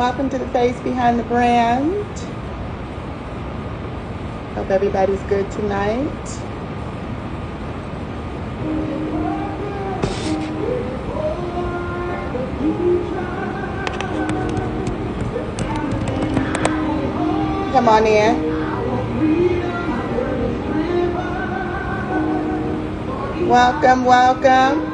Welcome to the face behind the brand. Hope everybody's good tonight. Come on in. Welcome, welcome.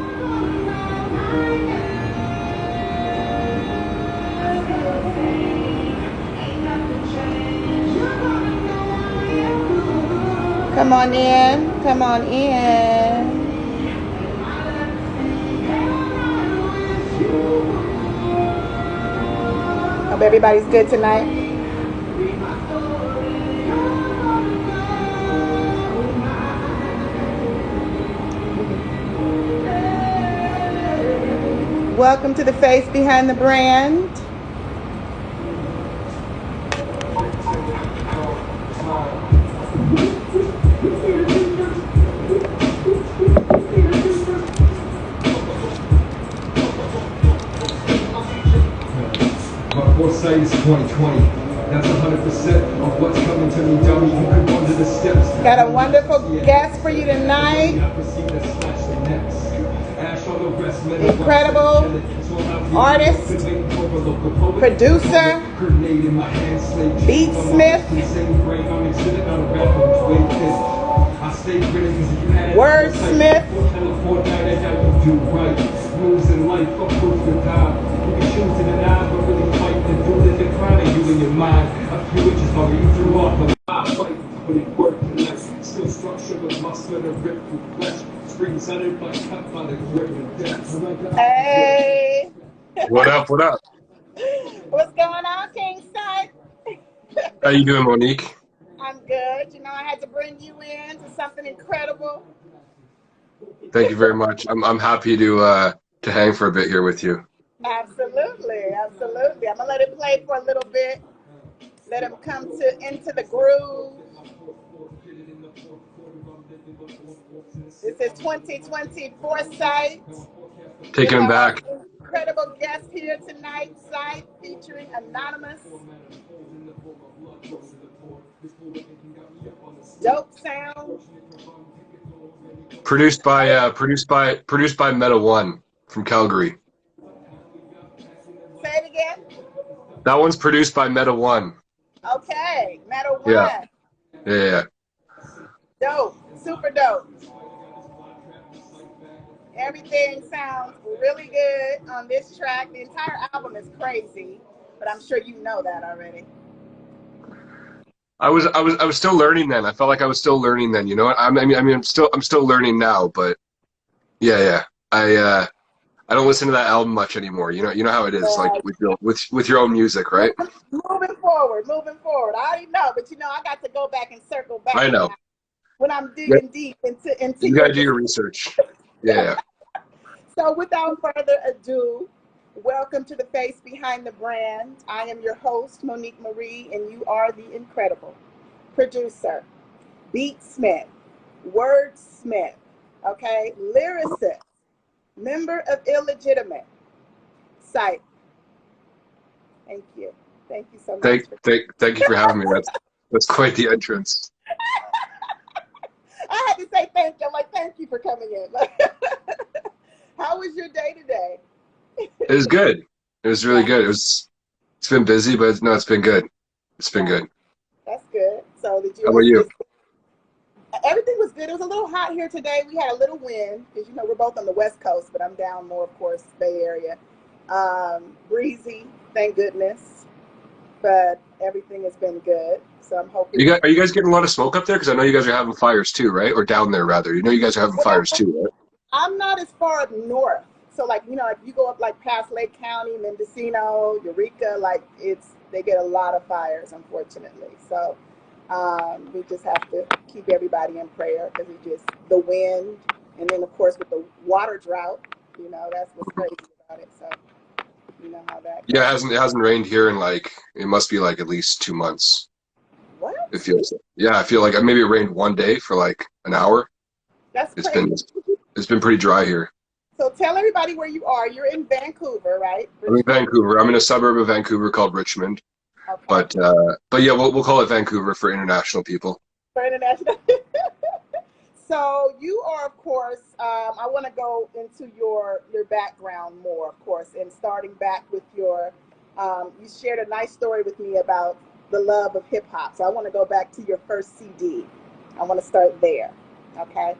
Come on in, come on in. Hope everybody's good tonight. Welcome to the face behind the brand. Foresight is 2020. That's 100% of what's coming to me, dummy. You could wander the steps. Got a wonderful guest for you tonight. Incredible artist, producer, beatsmith, wordsmith. Moves in life, fuck proof the time. You can choose to deny, but really fight and do the decline of you in your mind. A few inches longer, you threw off, but I fight. But it worked less. Still structure with muscle and rip through flesh. Screen centered by cut by the grip of death. Hey. What up, what up? What's going on, Kingside? How you doing, Monique? I'm good. You know, I had to bring you in to something incredible. Thank you very much. I'm happy to hang for a bit here with you. Absolutely, absolutely. I'm gonna let it play for a little bit. Let him come into the groove. This is 2020 Foresight. Taking him back. Incredible guest here tonight, Sythe, featuring Anonymous. Dope sound. Produced by Meta One from Calgary. Say it again. That one's produced by Meta One. Okay, Meta One. Yeah. Dope, super dope. Everything sounds really good on this track. The entire album is crazy, but I'm sure you know that already. I was still learning then. I felt like I was still learning then. You know what? I'm still learning now. But yeah. I don't listen to that album much anymore. You know how it is, like with your own music, right? Moving forward. I already know, but you know, I got to go back and circle back. I know. When I'm digging deep into you gotta do your research. Yeah. So without further ado, welcome to the face behind the brand. I am your host, Monique Marie, and you are the incredible producer, beatsmith, wordsmith, okay, lyricist, member of Illegitimate, Sythe. Thank you so much. Thank you for having me. That's quite the entrance. I had to say thank you. I'm like, thank you for coming in. How was your day today? It was good. It was really good. It's been busy, but no, it's been good. It's been good. That's good. So did you? How about you? Everything was good. It was a little hot here today. We had a little wind because, you know, we're both on the West Coast, but I'm down more, of course, Bay Area. Breezy, thank goodness. But everything has been good. So I'm hoping. Are you guys getting a lot of smoke up there? Because I know you guys are having fires too, right? Or down there, rather. You know you guys are having fires too, right? I'm not as far up north. So, like, you know, like you go up like past Lake County, Mendocino, Eureka, like they get a lot of fires, unfortunately. So we just have to keep everybody in prayer because the wind, and then of course with the water drought, you know, that's what's crazy about it. So you know how that goes. Yeah, it hasn't rained here in it must be like at least 2 months. What? It feels. Yeah, I feel like maybe it rained one day for like an hour. That's crazy. It's been pretty dry here. So tell everybody where you are. You're in Vancouver, right? I'm in Richmond. Vancouver. I'm in a suburb of Vancouver called Richmond. Okay. But yeah, we'll call it Vancouver for international people. For international. So you are, of course. I want to go into your background more, of course, and starting back with your. You shared a nice story with me about the love of hip hop. So I want to go back to your first CD. I want to start there. Okay.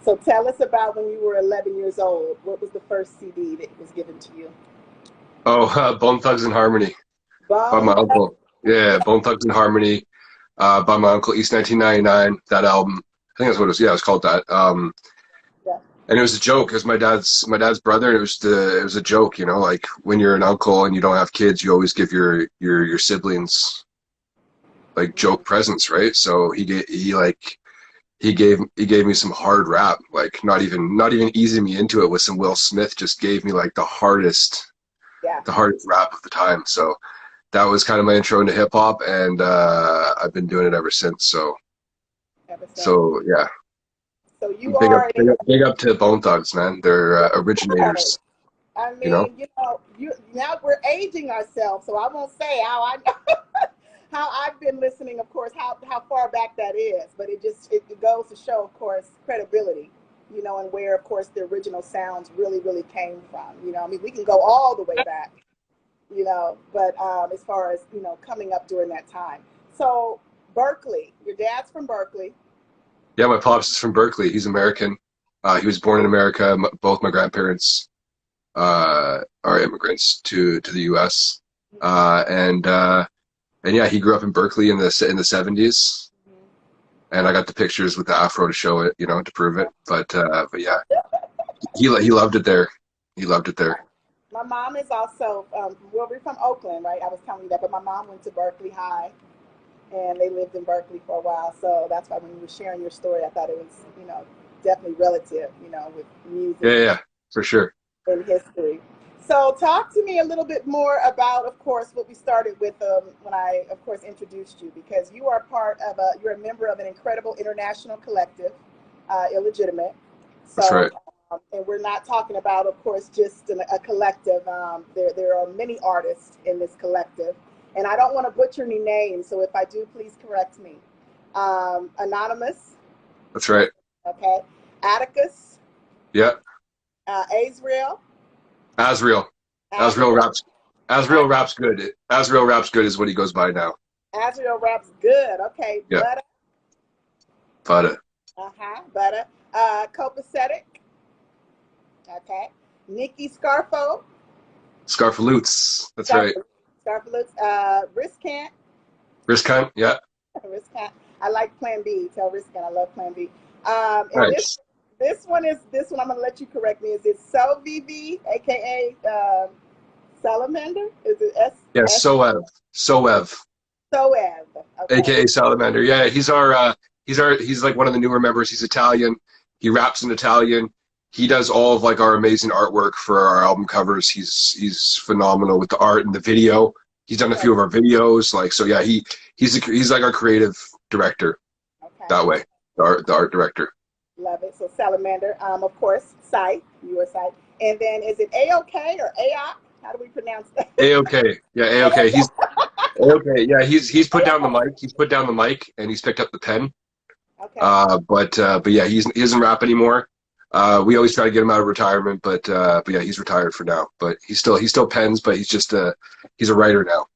So tell us about when you were 11 years old. What was the first CD that was given to you? Oh, Bone Thugs and Harmony by Bone my Thugs. uncle. Yeah, Bone Thugs and Harmony by my uncle, East 1999. That album, I think that's what it was. Yeah, it was called that. Yeah. And it was a joke. It was my dad's brother, and it was a joke. You know, like when you're an uncle and you don't have kids, you always give your siblings like joke presents, right? So he gave me some hard rap, like not even easing me into it with some Will Smith. Just gave me like Yeah. the hardest rap of the time. So that was kind of my intro into hip hop, and I've been doing it ever since. So Ever since. so yeah, So you big up are big up, big up to Bone Thugs, man. They're a originators, I you know. mean, you now we're aging ourselves, so I won't say how I how I've been listening, of course, how far back that is, but it goes to show, of course, credibility, and where, of course, the original sounds really came from. I mean, we can go all the way back, but as far as coming up during that time. So Berkeley, your dad's from Berkeley. Yeah, my pops is from Berkeley. He's American. He was born in America. Both my grandparents are immigrants to the U.S. And yeah, he grew up in Berkeley in the 70s, and I got the pictures with the afro to show it, to prove it. But yeah, he loved it there. He loved it there. My mom is also, well, we're from Oakland, right? I was telling you that, but my mom went to Berkeley High, and they lived in Berkeley for a while. So that's why when you were sharing your story, I thought it was, definitely relative, with music Yeah, for sure. and history. So talk to me a little bit more about, of course, what we started with when I, of course, introduced you, because you are you're a member of an incredible international collective, Illegitimate. That's So, right. and we're not talking about, of course, just a collective. There are many artists in this collective, and I don't want to butcher any names. So if I do, please correct me. Anonymous. That's right. Okay. Atticus. Yeah. Azrael. Asriel. Asriel raps. Asriel raps good. Asriel raps good is what he goes by now. Azrael raps good. Okay. Yeah. Butter. Butter. Butter. Copacetic. Okay. Nikki Scarfo. Scarfaloots. That's right. Scarfaloots. Riskant. Riskant. Yeah. Riskant. I like Plan B. Tell Riskant I love Plan B. And Nice. this one I'm gonna let you correct me. Is it SoVV, aka Salamander? Is it S? Yeah. S Soev. Soev. Soev. Okay. AKA Salamander. Yeah. He's like one of the newer members. He's Italian. He raps in Italian. He does all of like our amazing artwork for our album covers. He's phenomenal with the art and the video. He's done a few of our videos. Like, so yeah, he's like our creative director that way. The art director. Love it. So Salamander. Of course, Sythe. You are Sythe. And then is it A-OK or A-OK? How do we pronounce that? A-OK. Yeah, A-OK. He's A-OK. Yeah, he's put down the mic. He's put down the mic and he's picked up the pen. Okay. But yeah, he doesn't rap anymore. We always try to get him out of retirement, but yeah, he's retired for now. But he still pens, but he's a writer now,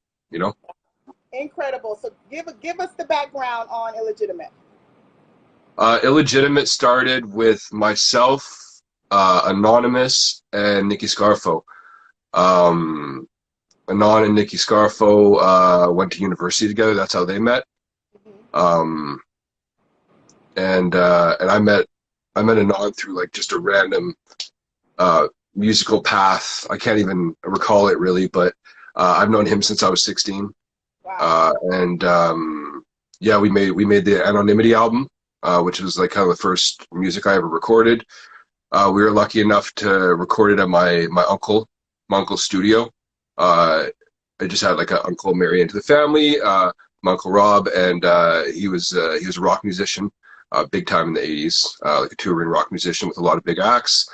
Incredible. So give us the background on Illegitimate. Illegitimate started with myself, Anonymous, and Nikki Scarfo. Anon and Nikki Scarfo went to university together. That's how they met. And I met Anon through like just a random musical path. I can't even recall it really, but I've known him since I was 16. Wow. Yeah, we made the Anonymity album, which was like kind of the first music I ever recorded. We were lucky enough to record it at my uncle's studio. I just had like an uncle marry into the family, my uncle Rob, and he was a rock musician, big time in the 80s, like a touring rock musician with a lot of big acts.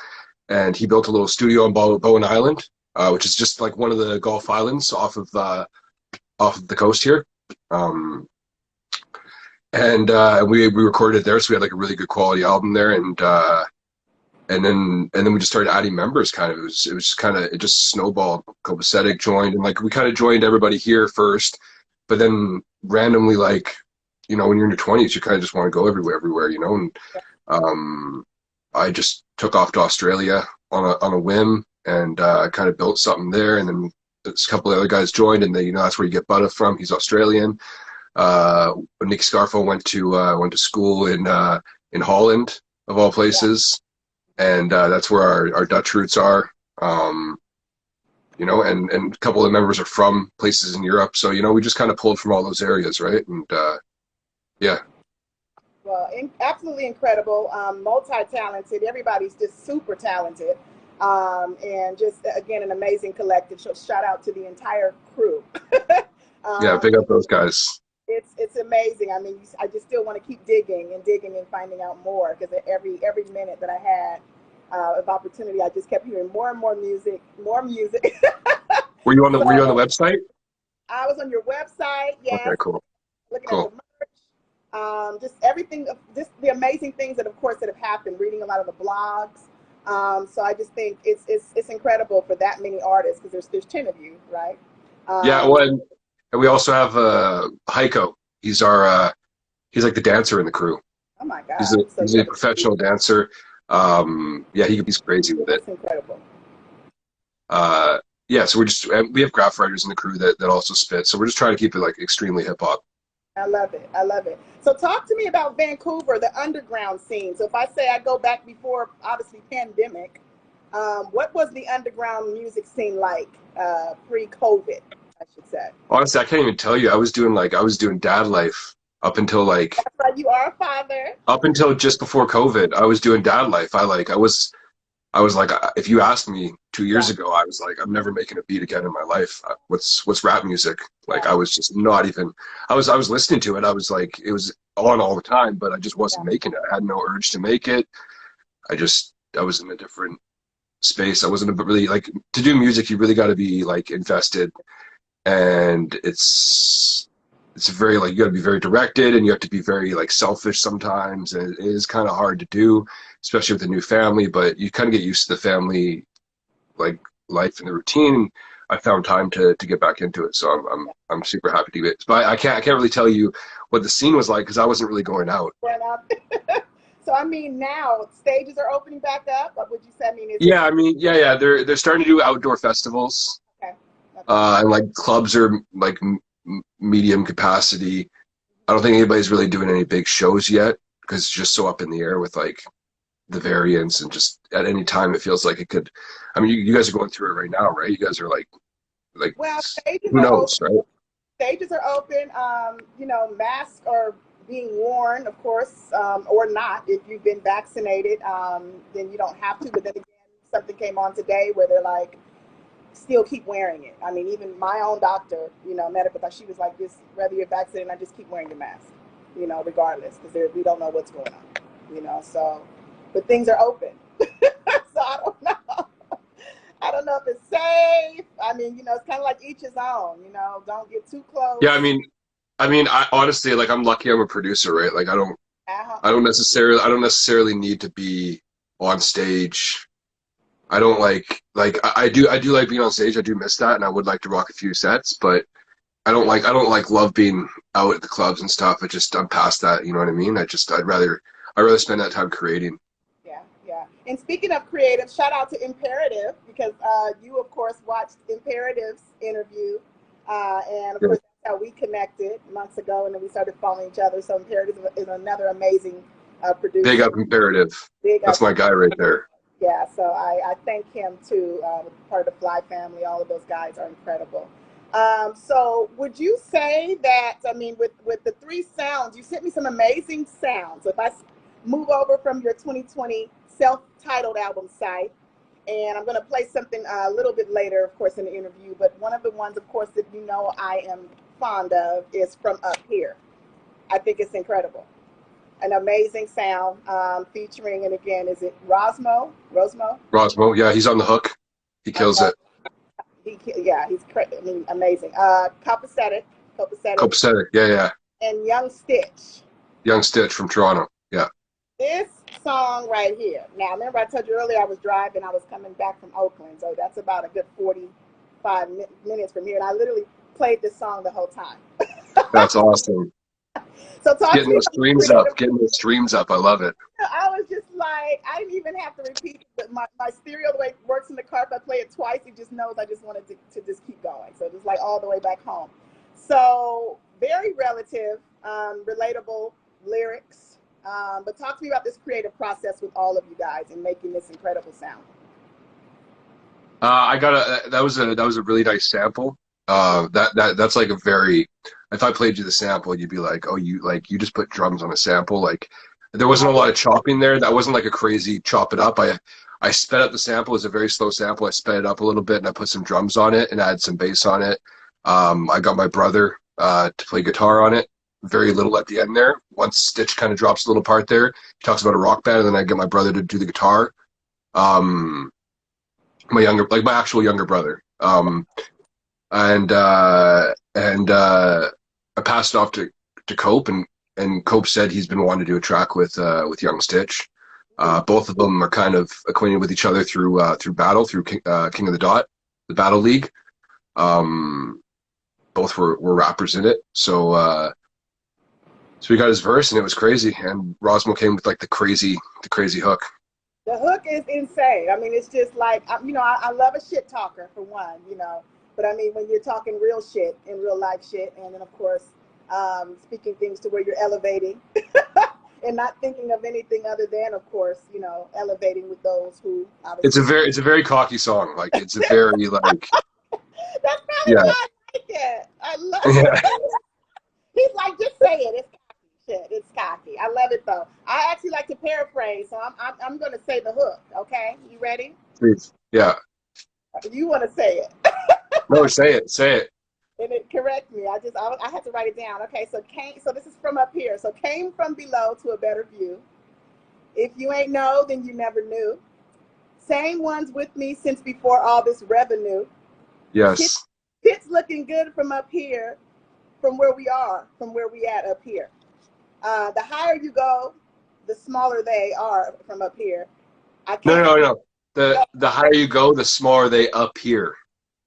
and he built a little studio on Bowen Island, which is just like one of the Gulf Islands off of the coast here. And we recorded it there, so we had like a really good quality album there, and then we just started adding members. Kind of, it was just kind of, it just snowballed. Copacetic joined, and like we kind of joined everybody here first, but then randomly, like, you know, when you're in your 20s, you kind of just want to go everywhere, you know. And I just took off to Australia on a whim, and kind of built something there, and then a couple of other guys joined, and they, you know, that's where you get Butta from. He's Australian. Nick Scarfo went to school in Holland, of all places, and that's where our Dutch roots are. You know, and a couple of the members are from places in Europe, so, you know, we just kind of pulled from all those areas, right? And yeah. Well, absolutely incredible, multi-talented. Everybody's just super talented, and just, again, an amazing collective. So shout out to the entire crew. Yeah, big up those guys. It's amazing. I mean, I just still want to keep digging and finding out more, because every minute that I had of opportunity, I just kept hearing more and more music, more music. Were you on the website? I was on your website. Yes. Okay, cool. Looking at the merch, just everything, just the amazing things that, of course, that have happened. Reading a lot of the blogs. So I just think it's incredible for that many artists, because there's 10 of you, right? Yeah. Well, and we also have Heiko. He's he's like the dancer in the crew. Oh my God! He's a professional dancer. Yeah, he's crazy with it. That's incredible. Yeah, so we have graph writers in the crew that also spit. So we're just trying to keep it like extremely hip hop. I love it. I love it. So talk to me about Vancouver, the underground scene. So if I say I go back before, obviously, pandemic, what was the underground music scene like pre-COVID, I should say? Honestly, I can't even tell you. I was doing dad life up until like. That's right, you are a father. Up until just before COVID, I was doing dad life. I was like, if you asked me 2 years ago, I was like, I'm never making a beat again in my life. What's rap music? Like, I was just not even. I was listening to it. I was like, it was on all the time, but I just wasn't making it. I had no urge to make it. I was in a different space. I wasn't really like, to do music. You really got to be like invested, and it's very like, you got to be very directed, and you have to be very like selfish sometimes, and it is kind of hard to do, especially with a new family. But you kind of get used to the family like life and the routine. I found time to get back into it, so I'm super happy to do it. But I can't really tell you what the scene was like, because I wasn't really going out. So I mean, now stages are opening back up. What would you say? I mean, yeah. They're starting to do outdoor festivals. Okay. And like clubs are like medium capacity. I don't think anybody's really doing any big shows yet, because it's just so up in the air with like the variants, and just at any time it feels like it could. I mean, you guys are going through it right now, right? You guys are like well, stages who knows, open. Right? Stages are open. You know, masks are being worn, of course, or not. If you've been vaccinated, then you don't have to. But then again, something came on today where they're like, still keep wearing it. I mean, even my own doctor, you know, medical, she was like, just whether you're vaccinated, I just keep wearing your mask, you know, regardless, because we don't know what's going on, you know. So, but things are open. So I don't know. I don't know if it's safe. I mean, you know, it's kind of like each his own, you know, don't get too close. Yeah, I mean, I honestly, like, I'm lucky I'm a producer, right? Like, I don't necessarily need to be on stage. I don't like I do like being on stage. I do miss that, and I would like to rock a few sets, but I don't like love being out at the clubs and stuff. I'm past that, you know what I mean? I'd rather spend that time creating. Yeah. And speaking of creative, shout out to Imperative, because you of course watched Imperative's interview, and of course that's how we connected months ago, and then we started following each other. So Imperative is another amazing producer. Big up Imperative. That's my guy right there. Yeah, so I thank him too, part of the Fly family. All of those guys are incredible. So would you say that, I mean, with the 3 sounds, you sent me some amazing sounds. So if I move over from your 2020 self-titled album, Sythe, and I'm going to play something a little bit later, of course, in the interview, but one of the ones, of course, that you know I am fond of is From Up Here. I think it's incredible. an amazing sound, featuring, and again, is it Rosmo? Rosmo? Rosmo, yeah, he's on the hook. He kills Okay. it. Yeah, I mean, amazing. Copacetic, Copacetic, yeah, yeah. and Young Stitch. Young Stitch from Toronto, yeah. This song right here. Now, remember I told you earlier I was driving. I was coming back from Oakland, so that's about a good 45 minutes from here. And I literally played this song the whole time. That's awesome. So talk to Getting me those about streams up, getting those streams up. I love it. I was just like, I didn't even have to repeat it, but my stereo, the way it works in the car, if I play it twice, it just knows I just wanted to just keep going. So just like all the way back home. So very relative, relatable lyrics. But talk to me about this creative process with all of you guys in making this incredible sound. That was a really nice sample. That's like a very, if I played you the sample, you'd be like, oh, you just put drums on a sample. Like there wasn't a lot of chopping there. That wasn't like a crazy chop it up. I sped up the sample. It was a very slow sample. I sped it up a little bit and I put some drums on it and added some bass on it. I got my brother to play guitar on it. Very little at the end there. Once Stitch kind of drops a little part there, he talks about a rock band, and then I get my brother to do the guitar. My actual younger brother. And I passed it off to Cope, and Cope said he's been wanting to do a track with Young Stitch. Both of them are kind of acquainted with each other through Battle, through King of the Dot, the Battle League. Both were rappers in it, so we got his verse, and it was crazy. And Rosmo came with like the crazy hook. The hook is insane. I mean, it's just like, I love a shit talker for one, but I mean, when you're talking real shit and real life shit, and then of course, speaking things to where you're elevating and not thinking of anything other than, of course, elevating with those who obviously. It's a very cocky song. Like it's a very like. That's probably why I like it. I love it. He's like, just say it. It's cocky shit. It's cocky. I love it though. I actually like to paraphrase, so I'm going to say the hook. Okay, you ready? Please. Yeah. You want to say it? No, say it. Say it. And it correct me. I had to write it down. Okay, so this is from up here. So came from below to a better view. If you ain't know, then you never knew. Same ones with me since before all this revenue. Yes. Shit's looking good from up here, from where we at up here. The higher you go, the smaller they are from up here. No. The higher you go, the smaller they appear.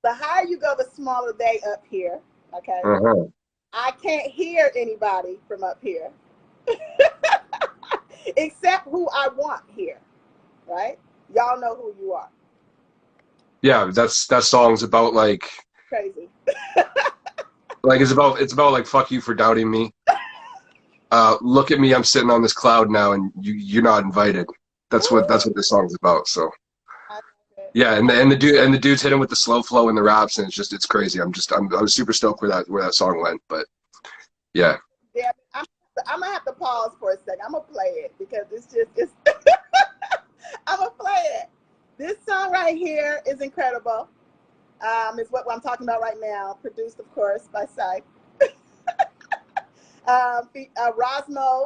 The higher you go, the smaller they up here. Okay. Uh-huh. I can't hear anybody from up here, except who I want here. Right? Y'all know who you are. Yeah, that song's about like crazy. Like it's about like fuck you for doubting me. Look at me, I'm sitting on this cloud now, and you're not invited. That's what this song's about. So yeah, and the dude's hit him with the slow flow and the raps, and it's crazy. I was super stoked where that song went, but yeah. Yeah, I'm gonna have to pause for a second. I'm gonna play it because it's I'm gonna play it. This song right here is incredible. Is what I'm talking about right now. Produced, of course, by Sythe. Rosmo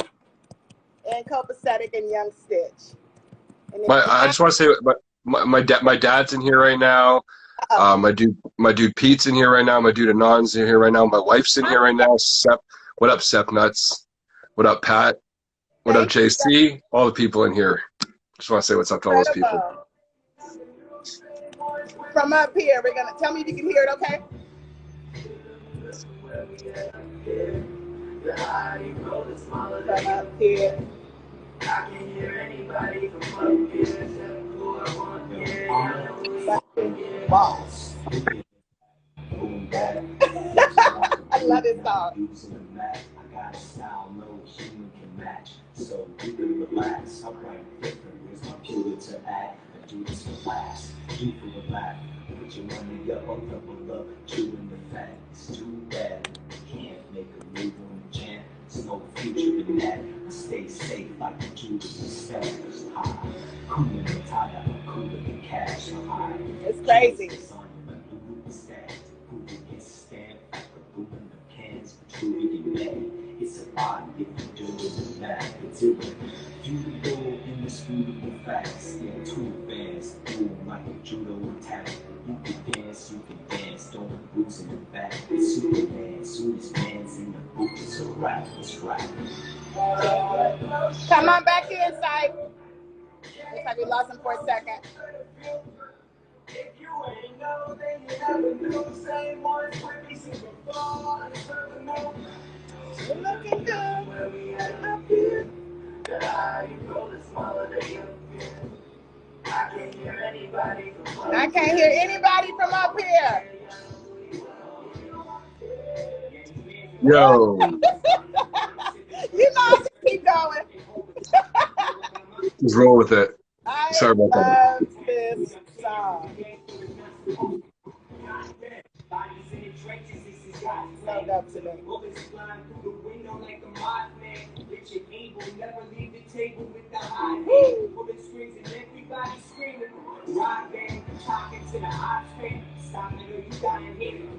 and Copacetic and Young Stitch. I just want to say, my dad's in here right now. My dude Pete's in here right now. My dude Anon's in here right now. My wife's in here right now. Sep, what up, Sep Nuts? What up, Pat? What up, JC? All the people in here. Just want to say what's up to all those people. From up here, we're gonna tell me if you can hear it, okay? From up here. I can hear anybody from up here. Boss. I love this song. I got a style no human can match. So you can relax. I'm right different. Where's my Pulitzer at? I do this for last. You for the back. Put your money up, I'll double up. Chewing the fat. It's too bad. Can't make a move on the jam. There's no future in that. I stay safe like the Judas and stars. High. Cooling the tie out, cooling the cash. High. It's crazy. It's a body if you do it. You go indisputable facts, yeah, too fast, boom, like a judo attack. You can dance, don't lose in the back. It's Superman, soonest man's in the book, it's a rap, it's rap. Come on back in, Sythe. Looks like we lost him for a second. If you ain't know, then you never knew. Same ones with me since before. You're looking good. Where we at up here? The higher you go, the smaller the hill. I can't hear anybody from up here. Yo. You know I can keep going. Just roll with it. Sorry about that. I love this song. So dope to me.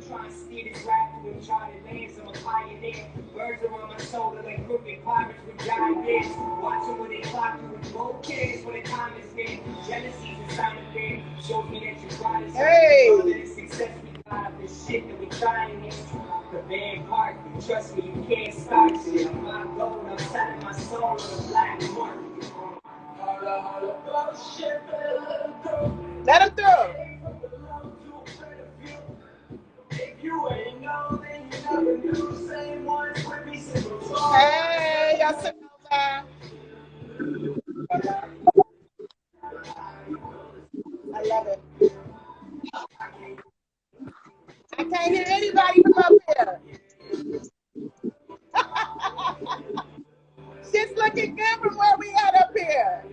Trying to steer this rap and try to land some pioneer. Birds around my shoulder like crooked pirates with giant beards. Watching when they clock you with both kids when the time is near. Jealousy's a sign of fear. Shows me that you try to success we got the shit that we trying is the bad part. Trust me, you can't start shit. I'm my gold, I'm setting my soul on the black mark. Let him through. Hey, y'all sitting over. I love it. I can't hear anybody from up here. Shit's looking good from where we at up here.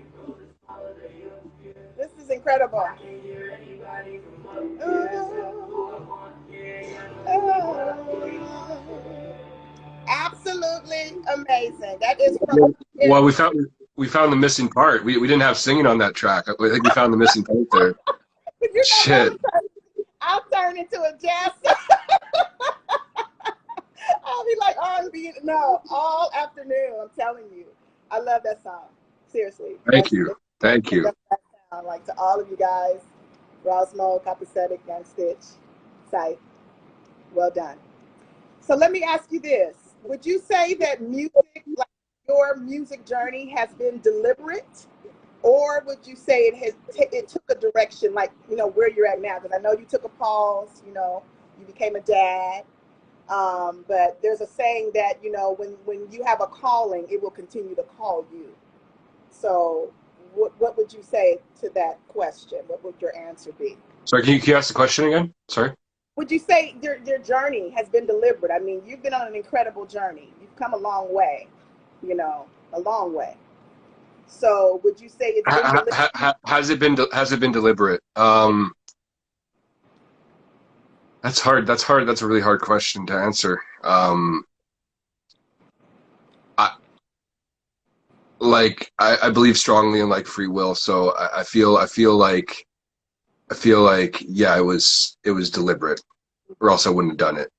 This is incredible. Absolutely amazing. That is from Well, we found the missing part. We didn't have singing on that track. I think we found the missing part there. Shit. I'll turn into a jazz. I'll be like R&B. No, all afternoon. I'm telling you, I love that song. Seriously. Thank you. Thank you. Like to all of you guys, Rosmo, Copacetic, Young Stitch, Sythe, well done. So let me ask you this: would you say that music, like your music journey, has been deliberate, or would you say it took a direction, like where you're at now? Because I know you took a pause. You became a dad. But there's a saying that when you have a calling, it will continue to call you. So what would you say to that question? What would your answer be? Sorry, can you ask the question again? Sorry. Would you say your journey has been deliberate? I mean, you've been on an incredible journey. You've come a long way, a long way. So would you say it's been deliberate? Has it been deliberate? That's hard. That's a really hard question to answer. I believe strongly in like free will, so I feel like yeah, it was deliberate, or else I wouldn't have done it.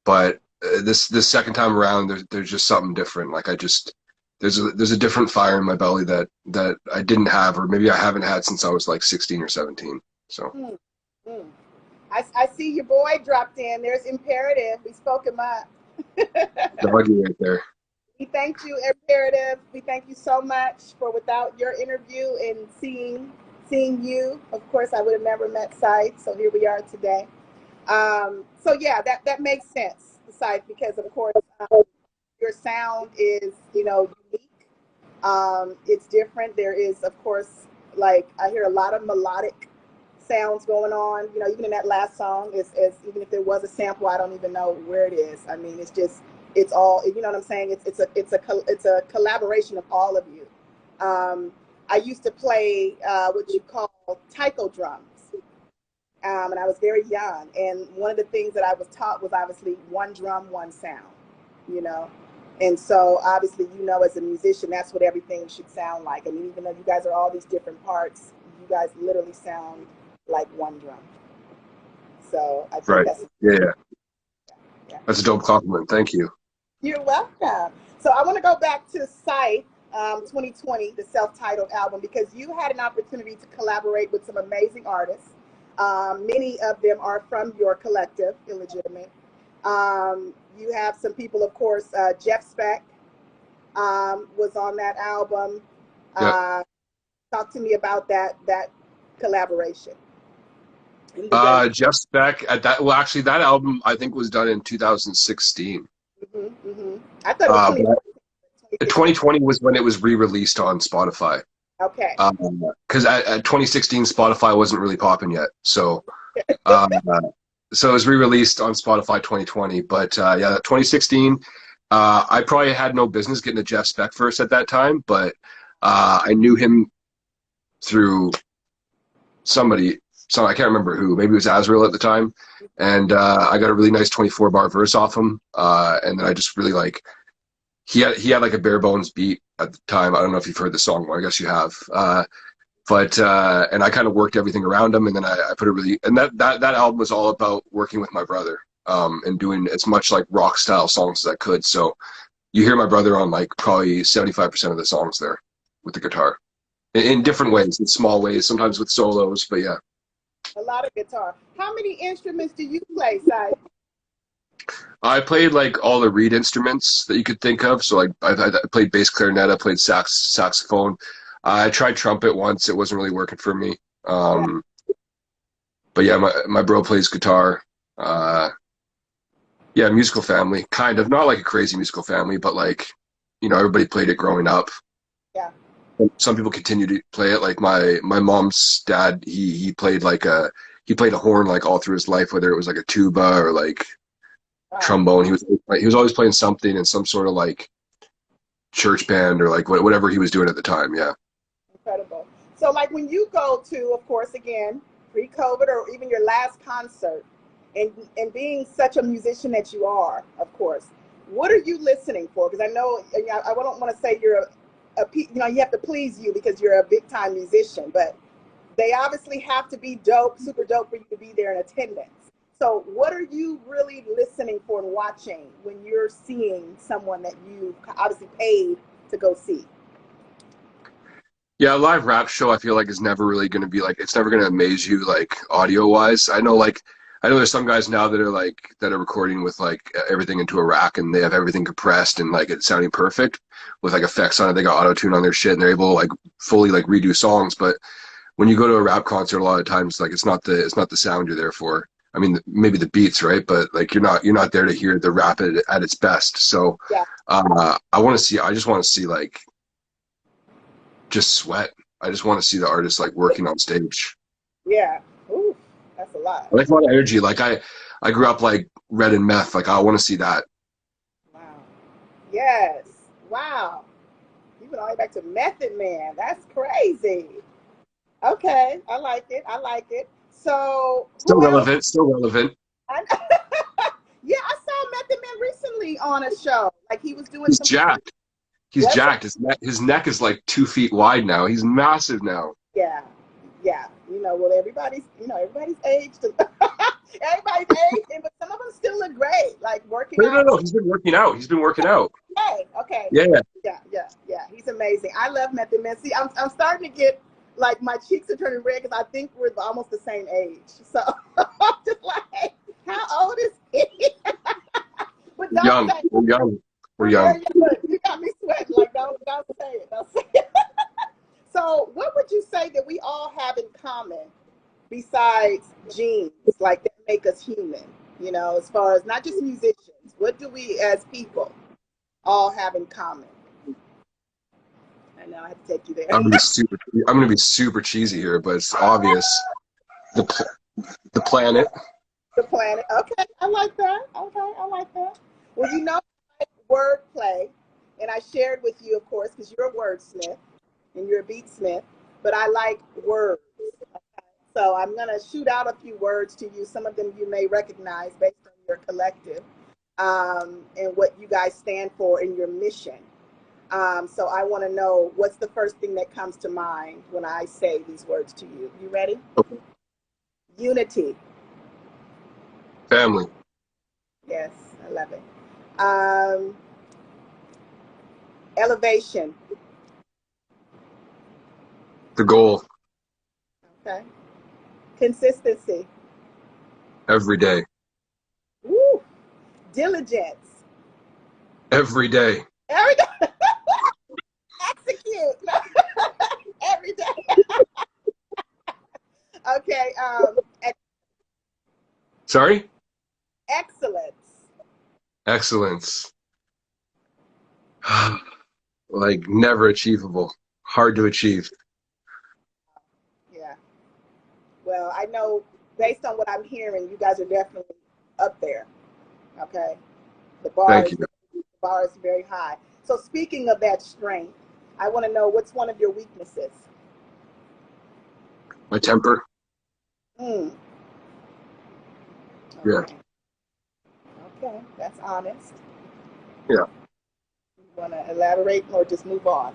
But this second time around, there's just something different. Like there's a different fire in my belly that I didn't have, or maybe I haven't had since I was like 16 or 17. So. I see your boy dropped in. There's Imperative. We spoke him up. Doggy right there. We thank you, Imperative. We thank you so much for without your interview and seeing you. Of course, I would have never met Sythe, so here we are today. So yeah, that makes sense, Sythe, because of course your sound is unique. It's different. There is, of course, like I hear a lot of melodic sounds going on. Even in that last song, even if there was a sample, I don't even know where it is. I mean, it's all, you know what I'm saying? It's a collaboration of all of you. I used to play what you call taiko drums, and I was very young. And one of the things that I was taught was obviously one drum, one sound. And so obviously, as a musician, that's what everything should sound like. I mean, even though you guys are all these different parts, you guys literally sound like one drum. So I think right. that's Yeah. That's a dope compliment. Thank you. You're welcome. So I want to go back to Sythe 2020, the self-titled album, because you had an opportunity to collaborate with some amazing artists. Many of them are from your collective, Illegitimate. You have some people, of course, Jeff Speck was on that album. Yeah. Talk to me about that collaboration. Jeff Speck at that. Well, actually, that album I think was done in 2016. I thought it was 2020 was when it was re-released on Spotify. Okay. Because at 2016 Spotify wasn't really popping yet, so so it was re-released on Spotify 2020. But yeah, 2016. I probably had no business getting a Jeff Speck first at that time, but I knew him through somebody. So I can't remember who. Maybe it was Azrael at the time, and I got a really nice 24-bar verse off him, and then I just really like. He had like a bare bones beat at the time. I don't know if you've heard the song. Well, I guess you have. But and I kind of worked everything around him, and then I put a really and that album was all about working with my brother and doing as much like rock style songs as I could. So you hear my brother on like probably 75% of the songs there with the guitar in different ways, in small ways, sometimes with solos. But yeah, a lot of guitar. How many instruments do you play, Sythe? I played like all the reed instruments that you could think of. So like I played bass clarinet, I played saxophone. I tried trumpet once. It wasn't really working for me. But yeah, my bro plays guitar. Yeah, musical family, kind of. Not like a crazy musical family, but like, you know, everybody played it growing up. Yeah. Some people continue to play it. Like my mom's dad, he played a horn like all through his life, whether it was like a tuba or like trombone. He was always playing something in some sort of like church band or like whatever he was doing at the time. Yeah. Incredible. So like when you go to, of course, again, pre-COVID or even your last concert, and being such a musician that you are, of course, what are you listening for? Because I know, I don't want to say you're you know, you have to please you because you're a big time musician, but they obviously have to be dope, super dope for you to be there in attendance. So what are you really listening for and watching when you're seeing someone that you obviously paid to go see? Yeah, a live rap show I feel like is never really going to be like, it's never going to amaze you like audio wise. I know there's some guys now that are recording with like everything into a rack and they have everything compressed and like it's sounding perfect with like effects on it. They got auto tune on their shit and they're able to like fully like redo songs. But when you go to a rap concert, a lot of times like it's not the sound you're there for. I mean, maybe the beats, right? But like you're not there to hear the rap at its best. So Yeah. I just want to see like just sweat. I just want to see the artist like working on stage. Yeah. Ooh, that's a lot. I like a lot of energy. Like I grew up like Red and Meth. Like I want to see that. Wow. Yes. Wow. You went all the way back to Method Man. That's crazy. Okay. I like it. I like it. So Still who else? relevant. Still relevant. Yeah, I saw Method Man recently on a show. Like he was doing He's some. jacked. He's What's jacked. His neck is like 2 feet wide now. He's massive now. Yeah, yeah. You know, well, everybody's aged. Everybody's aged, but some of them still look great. Like working out. No. He's been working out. He's been working out. Okay. Yeah. Yeah. He's amazing. I love Method Man. See, I'm starting to get like my cheeks are turning red because I think we're almost the same age. So I'm just like, how old is he? But don't Young. say, We're young. We're young. You got me sweating. Like don't say it. Don't say it. So, what would you say that we all have in common besides genes, like that make us human? You know, as far as not just musicians, what do we as people all have in common? I know I have to take you there. I'm gonna be super cheesy here, but it's obvious. The planet. The planet. Okay, I like that. Okay, I like that. Well, you know, I like wordplay, and I shared with you, of course, because you're a wordsmith and you're a beatsmith, but I like words. Okay? So I'm going to shoot out a few words to you. Some of them you may recognize based on your collective and what you guys stand for in your mission. So I want to know what's the first thing that comes to mind when I say these words to you. You ready? Okay. Unity. Family. Yes, I love it. Elevation. The goal. Okay. Consistency. Every day. Woo. Diligence. Every day. Every day. Execute. Every day. Okay. Sorry? Excellence. Excellence. Like never achievable. Hard to achieve. Yeah. Well, I know based on what I'm hearing, you guys are definitely up there. Okay. The bar Thank is you. the bar is very high. So speaking of that strength, I want to know what's one of your weaknesses? My temper. Mm, Yeah. okay. Okay. That's honest. Yeah. You want to elaborate or just move on?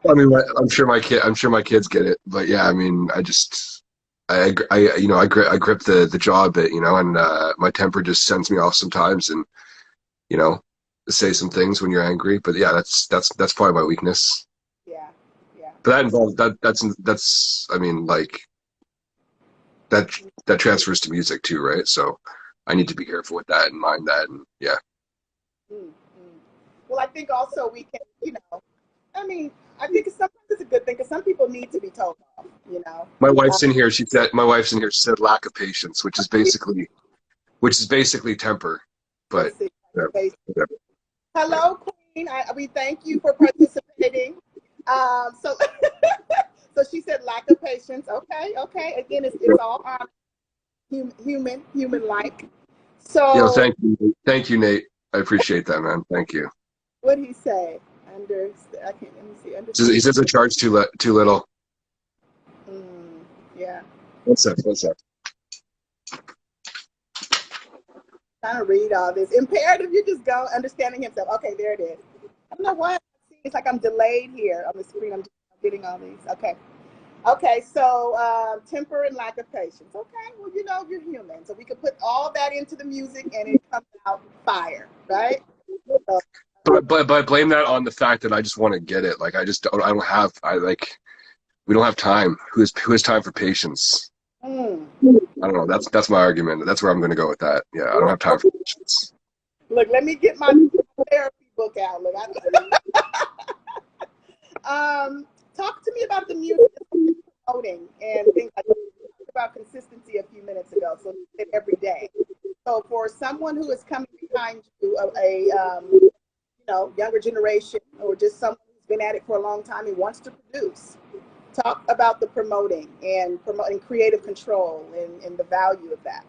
I mean, I'm sure my kids get it, but yeah, I mean, I grip the jaw a bit, and my temper just sends me off sometimes, and you know, say some things when you're angry. But yeah, that's probably my weakness. Yeah. Yeah. But that involves that's I mean, like that that transfers to music too, right? So I need to be careful with that and mind that, and yeah. Mm, mm. Well, I think also we can, I mean, I think sometimes it's a good thing because some people need to be told off, you know. My Uh, wife's in here. My wife's in here. She said lack of patience, which is basically temper, but let's see. yeah. Hello, Queen. We thank you for participating. So, so she said lack of patience. Okay, okay. Again, it's all on human-like. Yo, So, thank you, Nate. I appreciate that, man. Thank you. what did he say? I can't. Let me see. He Understand. says I charge too little. Mm, yeah. What's up? What's up? Trying to read all this. Imperative, you just go understanding himself. Okay, there it is. I don't know why. It's like I'm delayed here on the screen. I'm getting all these. Okay. Okay, so temper and lack of patience. Okay, well, you're human. So we can put all that into the music and it comes out fire, right? So, But I blame that on the fact that I just want to get it. Like I don't have we don't have time. Who has time for patience? mm. I don't know. That's my argument. That's where I'm going to go with that. Yeah, I don't have time for patience. Look, let me get my therapy book out. Look, talk to me about the music promoting and things like that. We talked about consistency a few minutes ago. So every day. So for someone who is coming behind you, younger generation, or just someone who's been at it for a long time and wants to produce, talk about the promoting and promoting creative control and the value of that.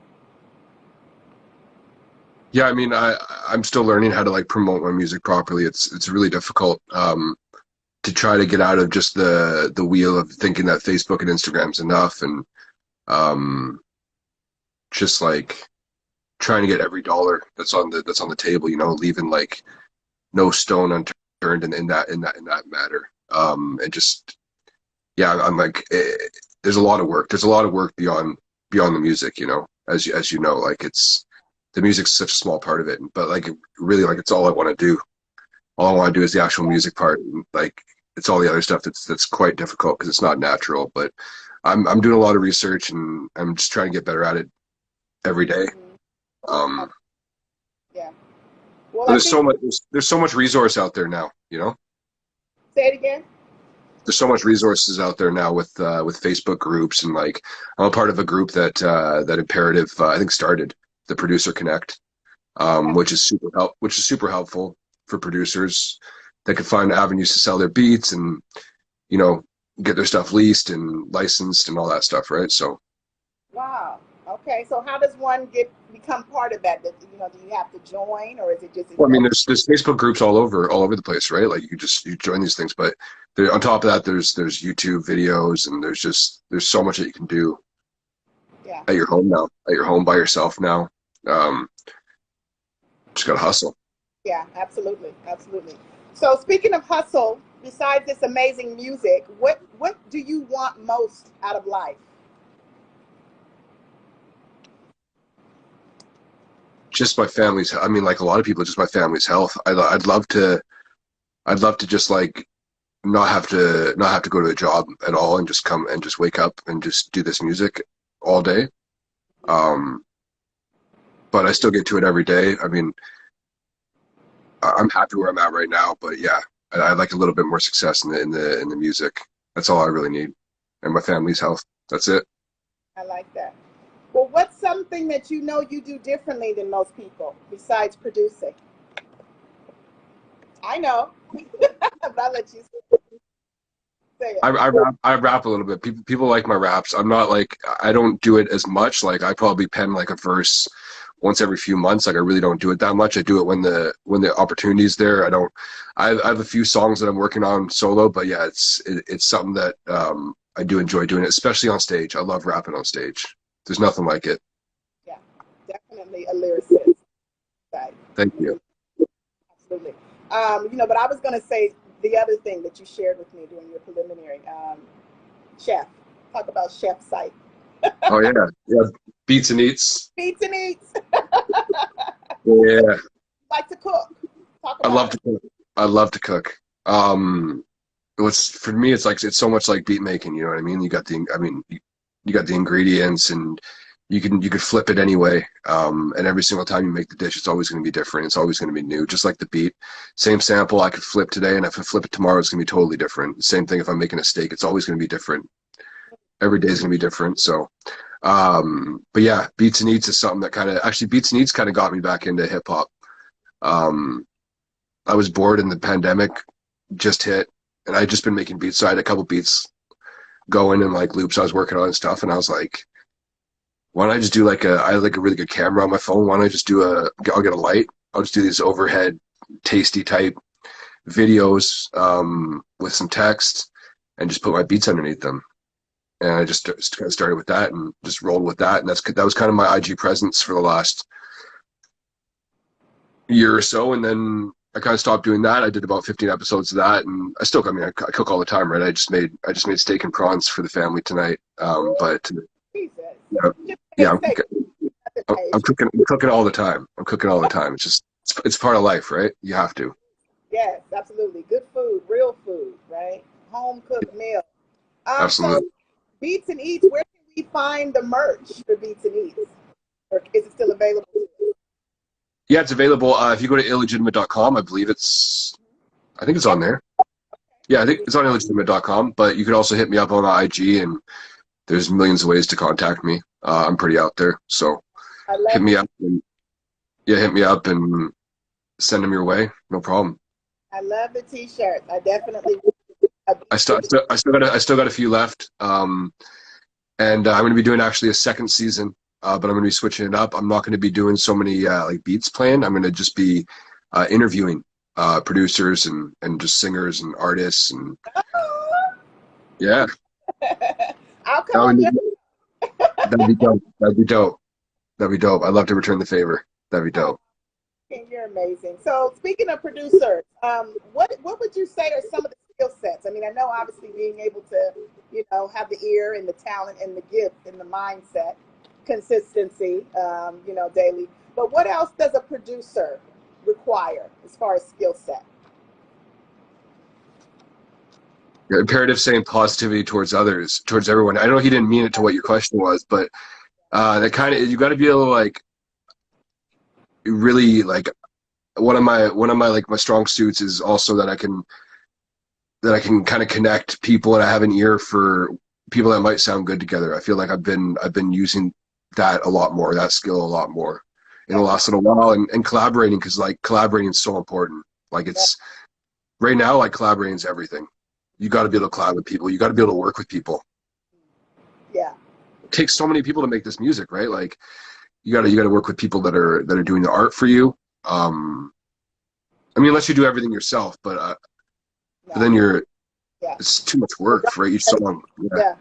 Yeah, I mean, I'm still learning how to like promote my music properly. It's really difficult to try to get out of just the wheel of thinking that Facebook and Instagram's enough, and um, just like trying to get every dollar that's on the table, leaving like no stone unturned in that matter. And just yeah, I'm like there's a lot of work. There's a lot of work beyond the music, as you know, like it's the music's such a small part of it, but like really like it's all I want to do. All I want to do is the actual music part, and like it's all the other stuff that's quite difficult because it's not natural. But I'm doing a lot of research and I'm just trying to get better at it every day. Um, Yeah. Well, but I think, there's so much resource out there now. say it again. There's so much resources out there now with Facebook groups, and like I'm a part of a group that Imperative I think started, the Producer Connect, Okay. which is super helpful for producers that can find avenues to sell their beats and you know get their stuff leased and licensed and all that stuff, right? So Wow. Okay. So how does one become part of that? Do you have to join, or is it just well, I mean, there's Facebook groups all over the place, right? Like you join these things, but on top of that, there's YouTube videos, and there's so much that you can do yeah. at your home now, at your home by yourself now. Um, just gotta hustle. Yeah, absolutely, absolutely. So speaking of hustle, besides this amazing music, what do you want most out of life? just my family's. I mean, like a lot of people, just my family's health. I'd love to. I'd love to just like not have to go to a job at all and just come and just wake up and just do this music all day. Um, but I still get to it every day. I mean, I'm happy where I'm at right now, but yeah, I'd like a little bit more success in the music. That's all I really need, and my family's health. That's it. I like that. Well, what's something that you know you do differently than most people besides producing? I know, but I'll let you say it. I rap a little bit. People like my raps. I'm not like I don't do it as much. Like I probably pen like a verse once every few months. Like I really don't do it that much. I do it when the opportunity's there. I don't. I have a few songs that I'm working on solo, but yeah, it's something that I do enjoy doing it, especially on stage. I love rapping on stage. There's nothing like it. Yeah, definitely a lyricist. Right. Thank you. Absolutely. But I was going to say the other thing that you shared with me during your preliminary, chef. Talk about Chef Sythe. Oh yeah, yeah. Beats and eats. Beats and eats. Yeah. Like to cook. Talk I about love it. to cook. I love to cook. What's for me, it's so much like beat making. You know what I mean? You got the ingredients, and you could flip it anyway. And every single time you make the dish, it's always going to be different. It's always going to be new. Just like the beat, same sample I could flip today, and if I flip it tomorrow, it's going to be totally different. Same thing if I'm making a steak, it's always going to be different. Every day is going to be different. So, but yeah, beats and eats is something that beats and eats kind of got me back into hip hop. I was bored and the pandemic just hit, and I had just been making beats. So I had a couple beats going and like loops I was working on and stuff. And I was like, why don't I just do I have like a really good camera on my phone. Why don't I just I'll get a light. I'll just do these overhead tasty type videos, with some text and just put my beats underneath them. And I just kind of started with that and just rolled with that. And that was kind of my IG presence for the last year or so. And then I kind of stopped doing that. I did about 15 episodes of that, and I cook all the time, right? I just made steak and prawns for the family tonight. But Jesus. yeah, I'm cooking all the time. I'm cooking all the time. It's part of life, right? You have to. Yes, absolutely. Good food, real food, right? Home cooked meal. Absolutely. So Beats and Eats, where can we find the merch for Beats and Eats? Or is it still available? Yeah, it's available. If you go to illegitimate.com, I think it's on there. Yeah, I think it's on illegitimate.com, but you could also hit me up on IG, and there's millions of ways to contact me. I'm pretty out there, so hit me up and send them your way. No problem. I love the t-shirts. I definitely. I still got a few left, and I'm going to be doing actually a second season. But I'm going to be switching it up. I'm not going to be doing so many like beats playing. I'm going to just be interviewing producers and just singers and artists, and yeah. I'll come. That'd be dope. That'd be dope. That'd be dope. I'd love to return the favor. That'd be dope. You're amazing. So speaking of producers, what would you say are some of the skill sets? I mean, I know obviously being able to, have the ear and the talent and the gift and the mindset. Consistency, daily. But what else does a producer require as far as skill set? Your imperative saying positivity towards others, towards everyone. I know he didn't mean it to what your question was, but that kind of, you got to be able to like really like one of my like my strong suits is also that I can kind of connect people, and I have an ear for people that might sound good together. I feel like I've been using that skill a lot more in the last little while, and collaborating, because like collaborating is so important. Like it's right now, like collaborating is everything. You got to be able to collab with people. You got to be able to work with people. Yeah, it takes so many people to make this music, right? Like you got to work with people that are doing the art for you. I mean, unless you do everything yourself, but then it's too much work for each song. Yeah.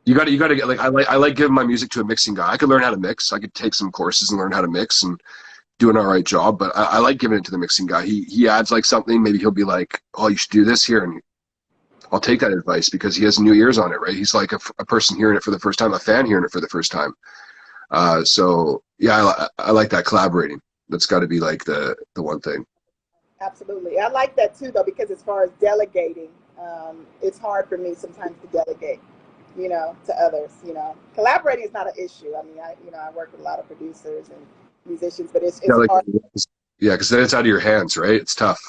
You got to get like I like giving my music to a mixing guy. I could learn how to mix. I could take some courses and learn how to mix and do an all right job. But I like giving it to the mixing guy. He adds like something. Maybe he'll be like, "Oh, you should do this here," and I'll take that advice because he has new ears on it, right? He's like a person hearing it for the first time, a fan hearing it for the first time. So yeah, I like that collaborating. That's got to be like the one thing. Absolutely. I like that too, though, because as far as delegating, it's hard for me sometimes to delegate, to others. Collaborating is not an issue. I mean, I work with a lot of producers and musicians, but Yeah, it's hard. yeah, because then it's out of your hands, right? It's tough.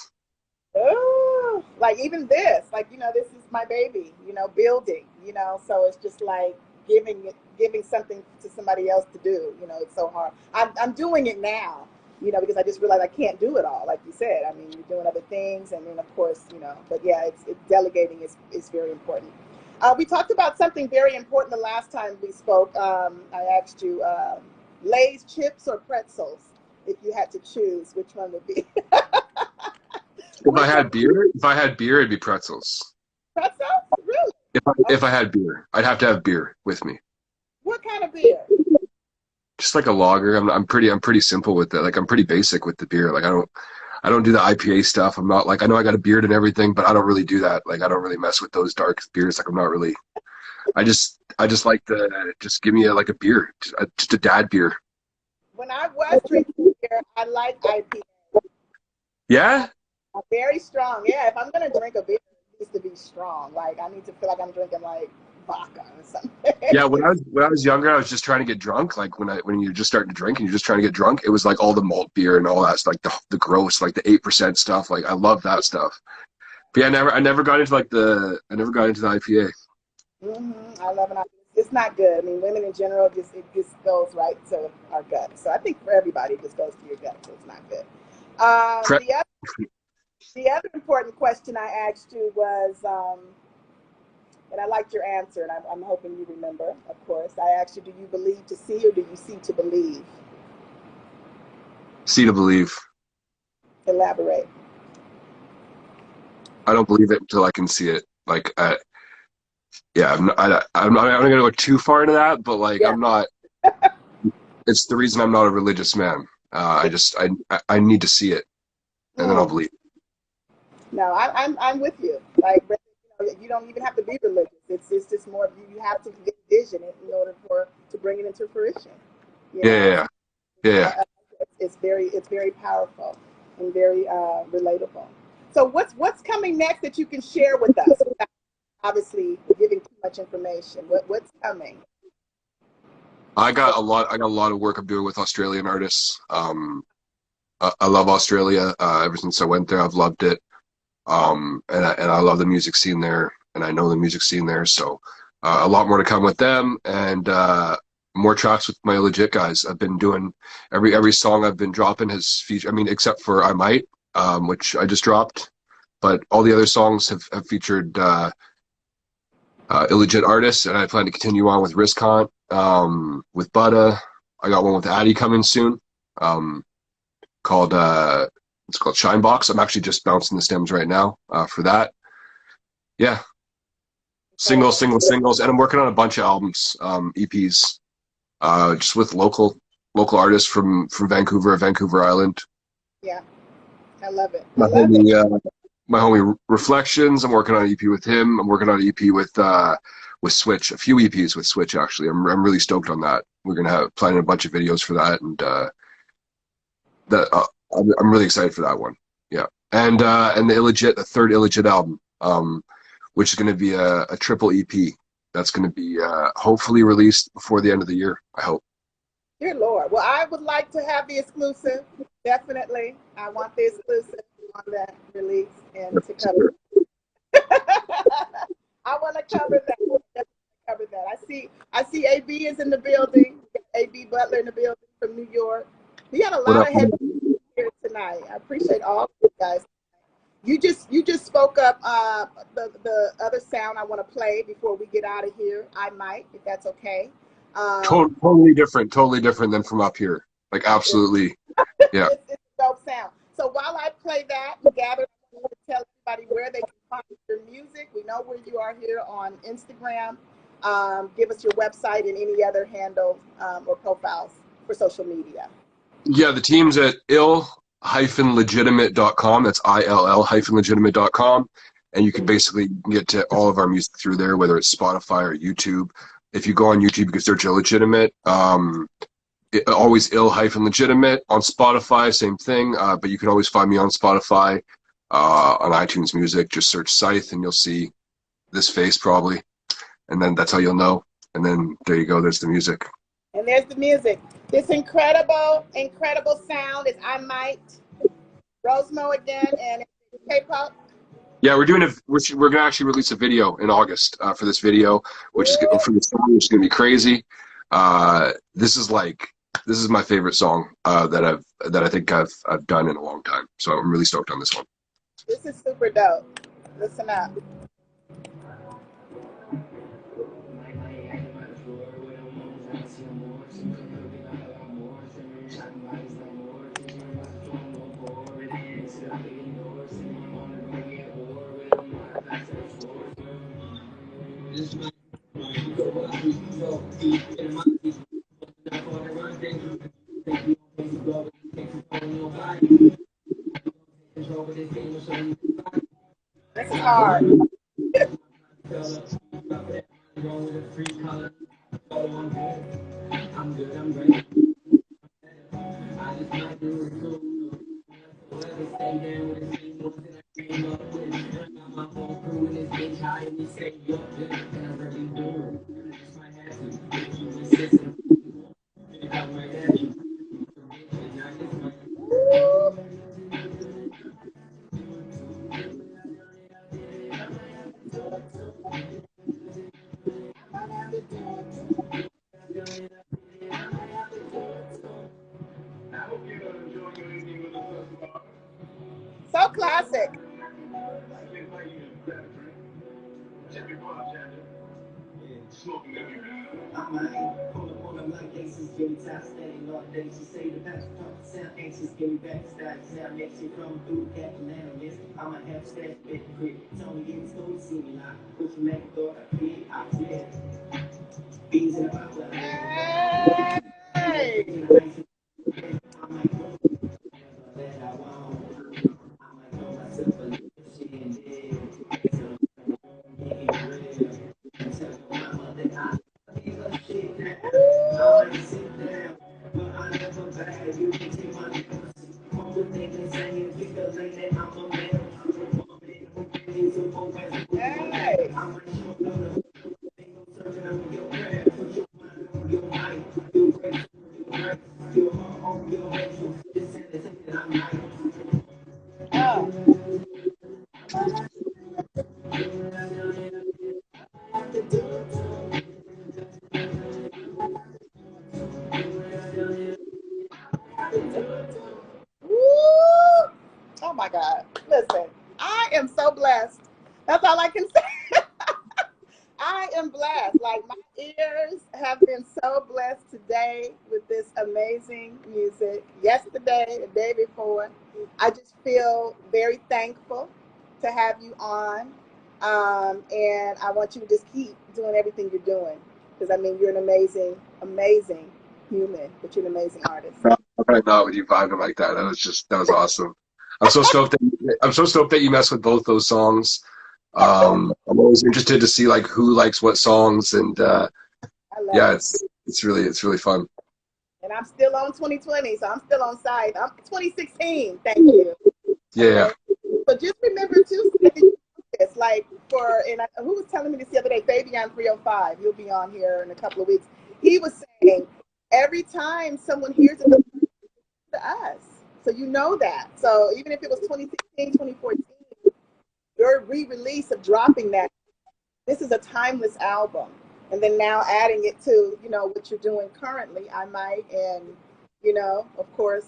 Oh, like even this, like, this is my baby, building, so it's just like giving something to somebody else to do, it's so hard. I'm doing it now, because I just realized I can't do it all. Like you said, I mean, you're doing other things. And then of course, but yeah, it's delegating is very important. We talked about something very important the last time we spoke. I asked you, Lay's chips or pretzels, if you had to choose, which one would be? If I Which one? had beer, it'd be pretzels. Pretzels? Really? If Okay. I had beer, I'd have to have beer with me. What kind of beer? Just like a lager. I'm pretty simple with it. Like I'm pretty basic with the beer. Like I don't do the IPA stuff. I'm not like I know I got a beard and everything, but I don't really do that. Like I don't really mess with those dark beers. Like I'm not really. I just like the just give me like a beer, just a dad beer. When I was drinking beer, I like IPA. Yeah, Very strong. Yeah, if I'm gonna drink a beer, it needs to be strong. Like I need to feel like I'm drinking like vodka or something. yeah. When I was younger, I was just trying to get drunk. Like when you're just starting to drink and you're just trying to get drunk, it was like all the malt beer and all that, like the gross, like the 8% stuff. Like I love that stuff. But yeah, I never got into I never got into the IPA. I love it. It's not good. I mean, women in general, it just goes right to our gut. So I think for everybody, it just goes to your gut. So it's not good. Pre- The other important question I asked you was, and I liked your answer, and I'm hoping you remember, of course. I asked you, do you believe to see or do you see to believe? See to believe. Elaborate. I don't believe it until I can see it. Like, yeah, I'm not gonna go too far into that, but like, Yeah. I'm not. It's the reason I'm not a religious man. I need to see it, and then I'll Mm. believe. No, I'm with you. Like, you don't even have to be religious. It's just more of you have to envision it in order to bring it into fruition. You Yeah, know, yeah, yeah, yeah. it's very powerful and very relatable. So what's coming next that you can share with us? Without obviously giving too much information. What's coming? I got a lot of work I'm doing with Australian artists. I love Australia. Ever since I went there, I've loved it. And I love the music scene there, and I know the music scene there. So a lot more to come with them, and more tracks with my legit guys. I've been doing every song I've been dropping has featured. I mean, except for I Might, which I just dropped, but all the other songs have featured illegit artists, and I plan to continue on with Riskant, with Butta. I got one with Addy coming soon, um, called it's called Shinebox. I'm actually just bouncing the stems right now for that. Yeah, singles, and I'm working on a bunch of albums, EPs, just with local artists from Vancouver Island. Yeah, I love it. I My love it. homie, my homie Reflections. I'm working on an EP with him. I'm working on an EP with Switch. A few EPs with Switch actually. I'm really stoked on that. We're gonna have planning a bunch of videos for that, and that I'm really excited for that one. Yeah, and the third illegit album, which is going to be a triple EP. That's going to be hopefully released before the end of the year. I hope. Dear Lord. Well, I would like to have the exclusive. Definitely. I want the exclusive on that release and to cover. I want to cover that. Definitely cover that. I see AB is in the building. AB Butler in the building from New York. We had a What lot up? of heavy here tonight. I appreciate all of you guys. You just spoke up the other sound I want to play before we get out of here. I might, if that's okay. Totally different than from up here. Like absolutely, yeah. It's a dope sound. So while I play that, you gather to tell everybody where they can find your music. We know where you are here on Instagram. Give us your website and any other handles or profiles for social media. Yeah, the team's at ill-legitimate.com. That's ILL-legitimate.com. And you can basically get to all of our music through there, whether it's Spotify or YouTube. If you go on YouTube, you can search illegitimate. always ill-legitimate on Spotify, same thing. But you can always find me on Spotify, on iTunes Music. Just search Sythe and you'll see this face probably, and then that's how you'll know. And then there you go. There's the music. And there's the music. This incredible, incredible sound is I Might. Rosemo again, and K-pop. Yeah, we're gonna actually release a video in August for this video, which is for the song, which is gonna be crazy. This is my favorite song that I think I've done in a long time. So I'm really stoked on this one. This is super dope. Listen up. This is hard. So classic. I might pull up on them like aces, give me time standing all day. She say the best talk sound anxious, give me back style. Sound makes you come through that yes. I might have stash bit quick. Tony gets told see me now. Push your man thought I create I beans in the bottle. Hey. I might go that I want. I might go myself a little shit and then getting real. And tell your mama that I give a shit now. I might sit down, but I never bag. You can take my numbers. All the things they saying, pick the lane that I'm a man. Hey. I might show no ain't no searching on your craft. Put your mind on your mind. Your grace, your heart on your head. Just say that I'm right. Oh. Woo! Oh my God. Listen, I am so blessed. That's all I can say. I am blessed. Like, my ears have been so blessed today with this amazing music. Yesterday, the day before, I just feel very thankful to have you on. And I want you to just keep doing everything you're doing. Because, I mean, you're an amazing, amazing human, but you're an amazing artist. I'm not with you vibing like that. That was awesome. I'm so stoked that you mess with both those songs. I'm always interested to see like who likes what songs, and yeah, it's really fun. And I'm still on 2020, so I'm still on site. I'm 2016. Thank you. Yeah. Okay. So just remember too, it's like who was telling me this the other day? Fabian 305. He'll be on here in a couple of weeks. He was saying every time someone hears it, to us, so you know that. So even if it was 2016, 2014, your re-release of dropping that, this is a timeless album. And then now adding it to, what you're doing currently, I Might, and, of course,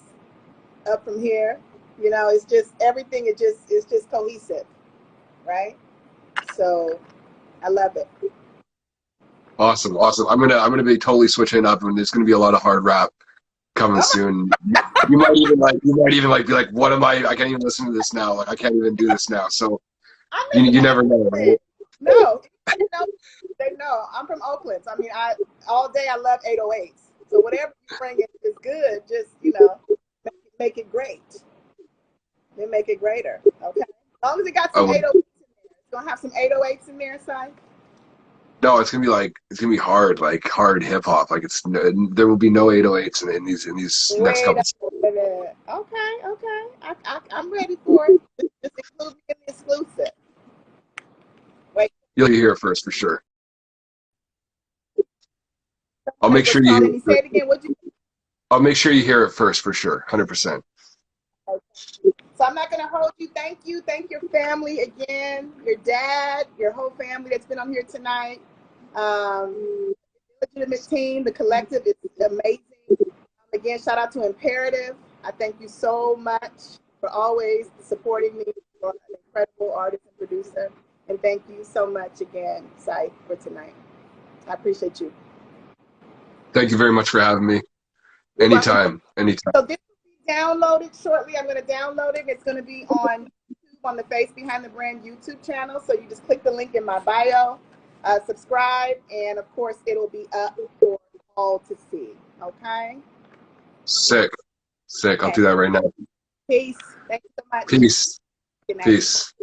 Up From Here, it's just everything, it's just cohesive, right? So I love it. Awesome. I'm gonna be totally switching up, and there's gonna be a lot of hard rap coming soon. You might even be like, what am I can't even listen to this now. Like, I can't even do this now. So you never know, right? No, they know. I'm from Oakland. So, I mean, all day I love 808s. So whatever you bring is good. Just, make it great. Then make it greater. Okay. As long as it got some 808s in there. It's gonna have some 808s in there, Si. No, it's gonna be hard, like hard hip hop. Like there will be no 808s in these next Wait couple. a minute. Okay, okay. I'm ready for it. Just include me in the exclusive. Wait, You'll hear it first for sure. I'll somebody make was sure you hear calling it me. Say first. it again. What you? I'll make sure you hear it first for sure, 100%. So I'm not gonna hold you. Thank you. Thank your family again. Your dad, your whole family that's been on here tonight. Legitimate team. The collective is amazing. Again, shout out to Imperative. I thank you so much for always supporting me. For an incredible artist and producer. And thank you so much again, Sythe, for tonight. I appreciate you. Thank you very much for having me. You're welcome. Anytime, anytime. So this will be downloaded shortly. I'm going to download it. It's going to be on YouTube, on the Face Behind the Brand YouTube channel. So you just click the link in my bio, subscribe, and of course it'll be up for all to see. Okay? Sick, sick. I'll Okay. do that right now. Peace. Thank you so much. Peace, Good night. peace.